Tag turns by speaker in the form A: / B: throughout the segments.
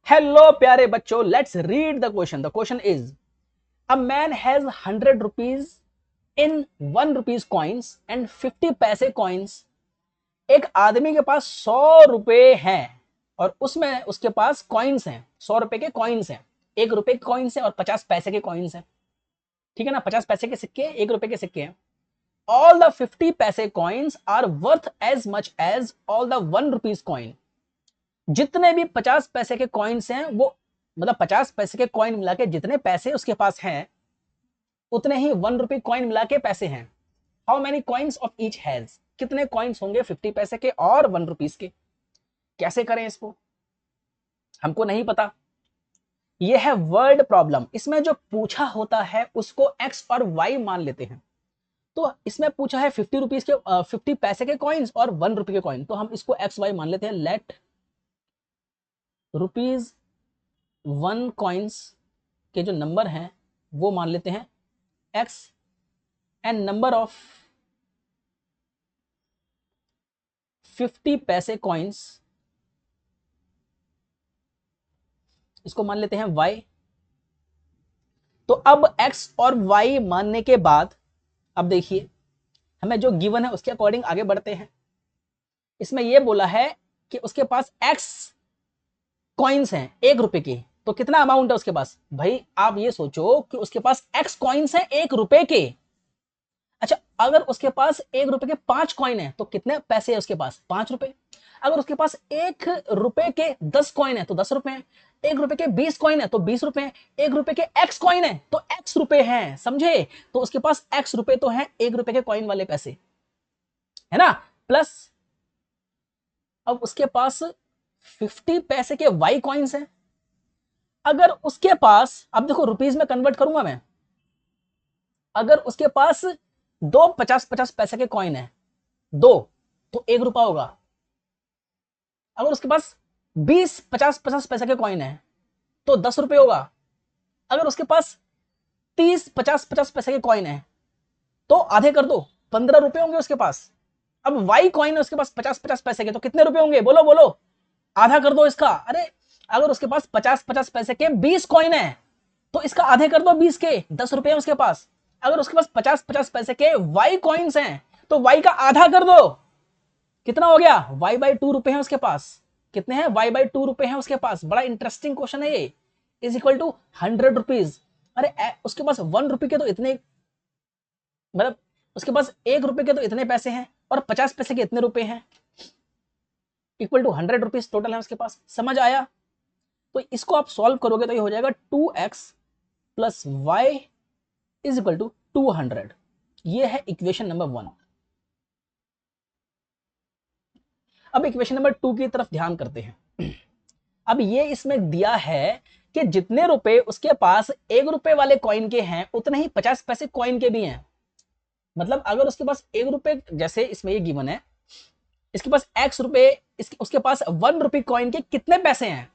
A: Hello प्यारे बच्चों, let's read the question. The question is a man has 100 rupees in 1 rupees coins and 50 paise coins. एक आदमी के पास 100 रुपए हैं और उसमें उसके पास कॉइन्स हैं, 100 रुपए के कॉइन्स हैं. 1 रुपए के कॉइन्स हैं और 50 पैसे के कॉइन्स हैं. ठीक है ना. 50 पैसे के सिक्के, 1 रुपए के सिक्के हैं. All the 50 paise coins are worth as much as all the 1 rupees coin. जितने भी 50 पैसे के कॉइन्स हैं वो, मतलब 50 पैसे के कॉइन मिला के जितने पैसे उसके पास हैं उतने ही 1 रुपी कॉइन मिला के पैसे हैं. How many coins of each has. कितने कॉइन्स होंगे 50 पैसे के और 1 रुपीज के. कैसे करें इसको, हमको नहीं पता. ये है वर्ड प्रॉब्लम. इसमें जो पूछा होता है उसको एक्स और वाई मान लेते हैं. तो इसमें पूछा है 50 रुपीज के 50 पैसे के कॉइन्स और 1 रुपए के कॉइन, तो हम इसको एक्स वाई मान लेते हैं. लेट रुपीज 1 कॉइन्स के जो नंबर हैं वो मान लेते हैं x and number of 50 paise coins इसको मान लेते हैं y. तो अब x और y मानने के बाद अब देखिए हमें जो गिवन है उसके अकॉर्डिंग आगे बढ़ते हैं. इसमें यह बोला है कि उसके पास x कॉइन्स हैं 1 रुपए के. तो कितना अमाउंट है उसके पास. भाई आप ये सोचो कि उसके पास x कॉइन्स हैं 1 रुपए के. अच्छा, अगर उसके पास 1 रुपए के 5 कॉइन है तो कितने पैसे है उसके पास. 5 रुपए. अगर उसके पास 1 रुपए के 10 कॉइन है तो 10 रुपए हैं. 1 रुपए के 20 कॉइन है तो 20 रुपए हैं. 1 रुपए के एक्स कॉइन है तो एक्स रुपए हैं. समझे. तो उसके पास एक्स रुपए तो हैं 1 रुपए के कॉइन वाले पैसे, है ना. प्लस अब उसके पास 50 पैसे के वाई कॉइन्स हैं. अगर उसके पास, अब देखो रुपीज में कन्वर्ट करूंगा मैं, अगर उसके पास दो 50-50 पैसे के कॉइन है, दो, तो 1 रुपया होगा. अगर उसके पास 20 50-50 पैसे के कॉइन है तो 10 रुपए होगा. अगर उसके पास 30 50-50 पैसे के कॉइन है तो आधे कर दो, 15 रुपए होंगे उसके पास. अब वाई कॉइन है उसके पास 50-50 पैसे के, तो कितने रुपए होंगे बोलो बोलो. आधा कर दो इसका. अरे अगर उसके पास 50-50 पैसे के 20 कॉइन है तो इसका आधे कर दो 20 के, 10 रुपए है उसके पास. अगर उसके पास 50-50 पैसे के वाई कॉइन्स हैं तो वाई का आधा कर दो. कितना हो गया. y/2 रुपए हैं उसके पास. कितने हैं. y/2 रुपए हैं उसके पास. बड़ा इंटरेस्टिंग क्वेश्चन है ये. Is equal to 100 rupees. अरे उसके पास 1 रुपए के तो इतने, मतलब उसके पास 1 रुपए के तो इतने पैसे हैं और 50 पैसे के इतने रुपए हैं. इक्वल टू 100 रुपीज टोटल है उसके पास. समझ आया. तो इसको आप सॉल्व करोगे तो ये हो जाएगा 2x plus y is equal to 200. ये है इक्वेशन नंबर 1. अब इक्वेशन नंबर 2 की तरफ ध्यान करते हैं. अब ये इसमें दिया है कि जितने रुपए उसके पास 1 रुपए वाले कॉइन के हैं उतने ही 50 पैसे कॉइन के भी हैं. मतलब अगर उसके पास 1 रुपए, जैसे इसमें ये गिवन है, इसके पास x रुपए, उसके पास 1 रुपए कॉइन के कितने पैसे हैं.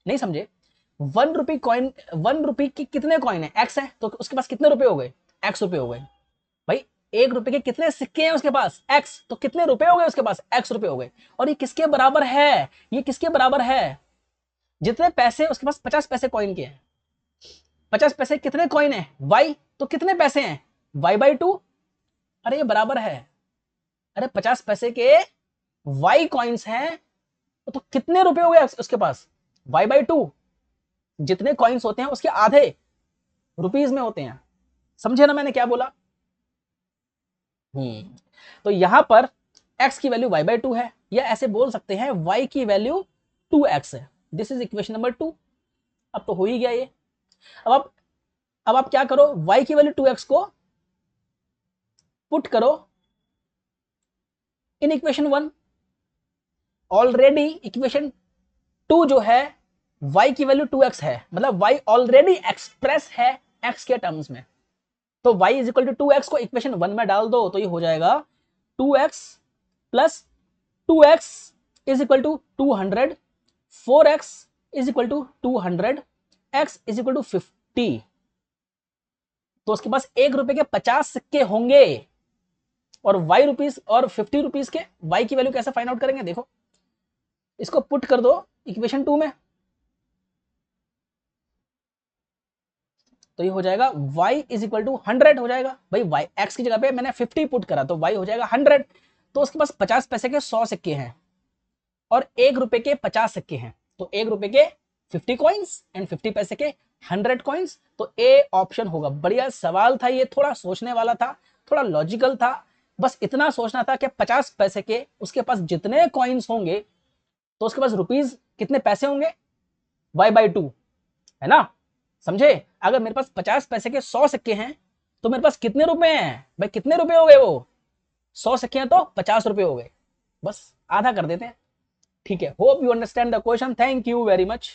A: नहीं समझे. 1 रुपए कॉइन, 1 रुपए के कितने कॉइन है, x है, तो उसके पास कितने रुपए हो गए, x रुपए हो गए. भाई 1 रुपए के कितने सिक्के हैं उसके पास, x, तो कितने रुपए हो गए उसके पास, x रुपए हो गए. और ये किसके बराबर है, ये किसके बराबर है, जितने पैसे उसके पास 50 पैसे कॉइन के हैं. 50 पैसे कितने कॉइन है, y, तो कितने पैसे हैं, y/2. अरे ये बराबर है. अरे 50 पैसे के y कॉइन्स हैं तो कितने रुपए हो गए उसके पास, y/2. जितने कॉइन्स होते हैं उसके आधे रुपीज में होते हैं. समझे ना मैंने क्या बोला. तो यहां पर x की वैल्यू y/2 है, या ऐसे बोल सकते हैं y की वैल्यू 2x है. This is equation number 2. अब तो हो ही गया ये. अब आप क्या करो, y की वैल्यू 2x को पुट करो इन इक्वेशन 1. ऑलरेडी इक्वेशन 2 जो है y की वैल्यू 2x है, मतलब y ऑलरेडी एक्सप्रेस है x के टर्म्स में. तो y is equal to 2x को इक्वेशन 1 में डाल दो तो ये हो जाएगा 2x plus 2x is equal to 200, 4x is equal to 200, x is equal to 50. तो उसके पास 1 रुपए के 50 सिक्के होंगे. और y रुपीज और 50 रुपीज के y की वैल्यू कैसे फाइंड आउट करेंगे, देखो इसको पुट कर दो इक्वेशन 2 में. तो ये हो जाएगा y इज इक्वल टू 100 हो जाएगा भाई। y x की जगह पे मैंने 50 पुट करा तो y हो जाएगा 100। तो उसके पास 50 पैसे के 100 सिक्के हैं और 1 रुपए के 50 सिक्के हैं। तो 1 रुपए के 50 कॉइन्स एंड 50 पैसे के 100 कॉइन्स। तो ए ऑप्शन होगा। बढ़िया सवाल था ये, थोड़ा सोचने वाला था, थोड़ा लॉजिकल था। बस इतना सोचना था कि 50 पैसे के उसके पास जितने कॉइन्स होंगे तो उसके पास रुपीज कितने पैसे होंगे, y/2, है ना। समझे। अगर मेरे पास 50 पैसे के 100 सिक्के हैं तो मेरे पास कितने रुपए हैं भाई, कितने रुपए हो गए वो, 100 सिक्के हैं तो 50 रुपए हो गए। बस आधा कर देते हैं। ठीक है। Hope you understand the question. Thank you very much.